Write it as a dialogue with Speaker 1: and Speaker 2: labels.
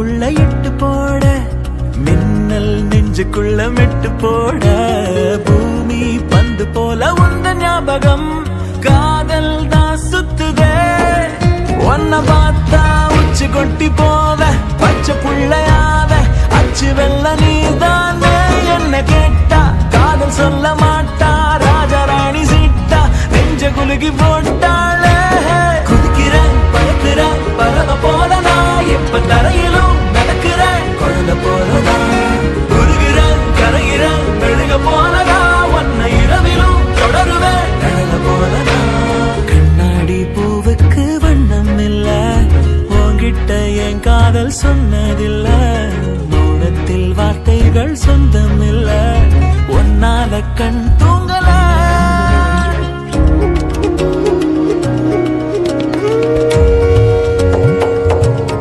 Speaker 1: கண்ணுக்குள்ள இட்டு போட மின்னல் நெஞ்சுக்குள்ள மெட்டு போட பூமி பந்து போல உந்த ஞாபகம் காதல் தான் சுத்துதே ஒன்ன பார்த்தா உச்சி கொட்டி போவ பச்சை புள்ளையாவ அச்சு வெள்ள நீதானே என்ன கேட்டா காதல் சொல்ல மாட்டா ராஜாராணி சீட்டா நெஞ்ச குலுகி போட்டாளே குதிக்கிறேன் பழக்கிறேன் பறவை போல நான் எப்ப தரையிலும் நடக்கிறேன் குழந்தை போலதான் உருகிறேன் கரைகிறேன் மெழுக போலதா ஒன்ன இரவிலும் தொடருவேன் நடன போலதான் கண்ணாடி பூவுக்கு வண்ணம் இல்ல உன்கிட்ட என் காதல் சொன்னதில்ல மௌனத்தில் வார்த்தைகள் சொந்தம் இல்ல ஒன்னால கண் தூங்க